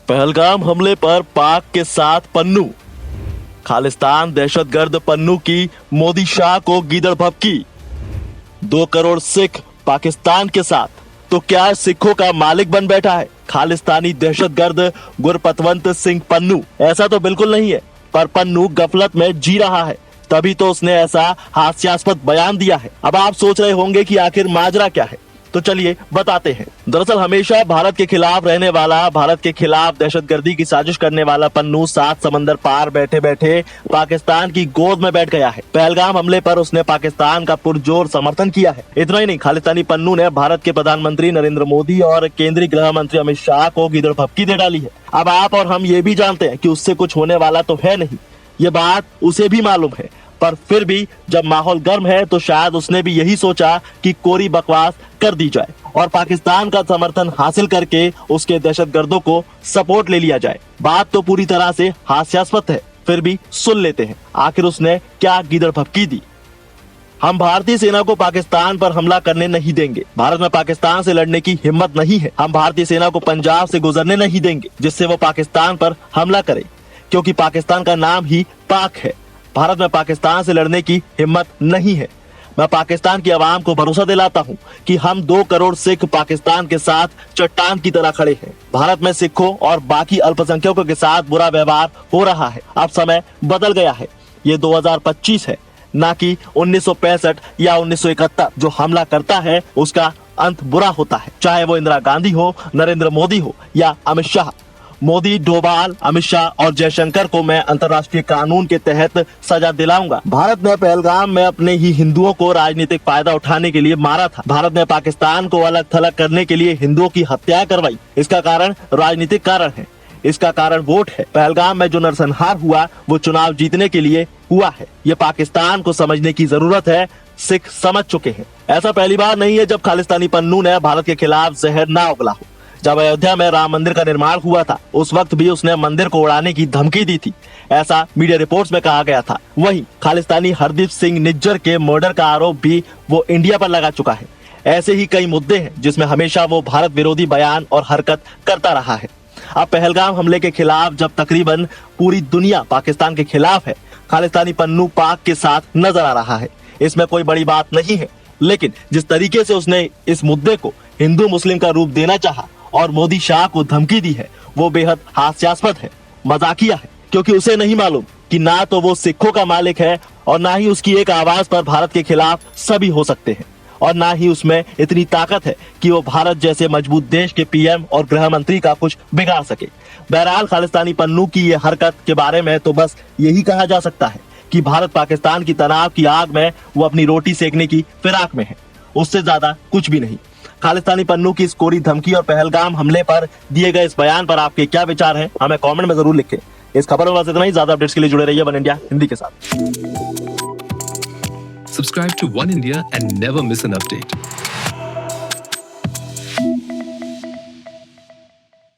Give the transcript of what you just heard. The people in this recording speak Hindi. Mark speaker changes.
Speaker 1: पहलगाम हमले पर पाक के साथ पन्नू। खालिस्तान दहशतगर्द पन्नू की मोदी शाह को गीदड़ भभकी। 2 करोड़ सिख पाकिस्तान के साथ, तो क्या सिखों का मालिक बन बैठा है खालिस्तानी दहशतगर्द गुरपतवंत सिंह पन्नू? ऐसा तो बिल्कुल नहीं है, पर पन्नू गफलत में जी रहा है, तभी तो उसने ऐसा हास्यास्पद बयान दिया है। अब आप सोच रहे होंगे कि आखिर माजरा क्या है, तो चलिए बताते हैं। दरअसल हमेशा भारत के खिलाफ रहने वाला, भारत के खिलाफ दहशतगर्दी की साजिश करने वाला पन्नू 7 समंदर पार बैठे बैठे पाकिस्तान की गोद में बैठ गया है। पहलगाम हमले पर उसने पाकिस्तान का पुरजोर समर्थन किया है। इतना ही नहीं, खालिस्तानी पन्नू ने भारत के प्रधानमंत्री नरेंद्र मोदी और केंद्रीय गृह मंत्री अमित शाह को गीदड़ भभकी दे डाली है। अब आप और हम ये भी जानते हैं कि उससे कुछ होने वाला तो है नहीं, ये बात उसे भी मालूम है, पर फिर भी जब माहौल गर्म है तो शायद उसने भी यही सोचा कि कोरी बकवास कर दी जाए और पाकिस्तान का समर्थन हासिल करके उसके दहशतगर्दों को सपोर्ट ले लिया जाए। बात तो पूरी तरह से हास्यास्पद है, फिर भी सुन लेते हैं आखिर उसने क्या गीदड़ भभकी दी। हम भारतीय सेना को पाकिस्तान पर हमला करने नहीं देंगे। भारत में पाकिस्तान से लड़ने की हिम्मत नहीं है। हम भारतीय सेना को पंजाब से गुजरने नहीं देंगे जिससे वो पाकिस्तान पर हमला करे, क्योंकि पाकिस्तान का नाम ही पाक है। भारत में पाकिस्तान से लड़ने की हिम्मत नहीं है। मैं पाकिस्तान की आवाम को भरोसा दिलाता हूं कि हम 2 करोड़ सिख पाकिस्तान के साथ चट्टान की तरह खड़े हैं। भारत में सिखों और बाकी अल्पसंख्यकों के साथ बुरा व्यवहार हो रहा है। अब समय बदल गया है, ये 2025 है, ना कि 1965 या 1971। जो हमला करता है उसका अंत बुरा होता है, चाहे वो इंदिरा गांधी हो, नरेंद्र मोदी हो या अमित शाह। मोदी, डोभाल, अमित शाह और जयशंकर को मैं अंतर्राष्ट्रीय कानून के तहत सजा दिलाऊंगा। भारत ने पहलगाम में अपने ही हिंदुओं को राजनीतिक फायदा उठाने के लिए मारा था। भारत ने पाकिस्तान को अलग थलग करने के लिए हिंदुओं की हत्या करवाई। इसका कारण राजनीतिक कारण है, इसका कारण वोट है। पहलगाम में जो नरसंहार हुआ वो चुनाव जीतने के लिए हुआ है। ये पाकिस्तान को समझने की जरूरत है, सिख समझ चुके हैं। ऐसा पहली बार नहीं है जब खालिस्तानी पन्नू ने भारत के खिलाफ जहर ना उगला हो। जब अयोध्या में राम मंदिर का निर्माण हुआ था, उस वक्त भी उसने मंदिर को उड़ाने की धमकी दी थी, ऐसा मीडिया रिपोर्ट्स में कहा गया था। वहीं खालिस्तानी हरदीप सिंह निज्जर के मर्डर का आरोप भी वो इंडिया पर लगा चुका है। ऐसे ही कई मुद्दे हैं जिसमें हमेशा वो भारत विरोधी बयान और हरकत करता रहा है। अब पहलगाम हमले के खिलाफ जब तकरीबन पूरी दुनिया पाकिस्तान के खिलाफ है, खालिस्तानी पन्नू पाक के साथ नजर आ रहा है। इसमें कोई बड़ी बात नहीं है, लेकिन जिस तरीके से उसने इस मुद्दे को हिंदू मुस्लिम का रूप देना चाहा और मोदी शाह को धमकी दी है, वो बेहद हास्यास्पद है, मजाकिया है, क्योंकि उसे नहीं मालूम कि ना तो वो सिखों का मालिक है और ना ही उसकी एक आवाज पर भारत के खिलाफ सभी हो सकते हैं, और ना ही उसमें इतनी ताकत है कि वो भारत जैसे मजबूत देश के पीएम और गृह मंत्री का कुछ बिगाड़ सके। बहरहाल खालिस्तानी पन्नू की ये हरकत के बारे में तो बस यही कहा जा सकता है कि भारत पाकिस्तान की तनाव की आग में वो अपनी रोटी सेकने की फिराक में है, उससे ज्यादा कुछ भी नहीं। खालिस्तानी पन्नू की इस कोरी धमकी और पहलगाम हमले पर दिए गए इस बयान पर आपके क्या विचार हैं, हमें कमेंट में जरूर लिखें। इस खबर में बस इतना ही। ज्यादा अपडेट्स के लिए जुड़े रहिए वन इंडिया हिंदी के साथ।
Speaker 2: Subscribe to One India and never miss an update.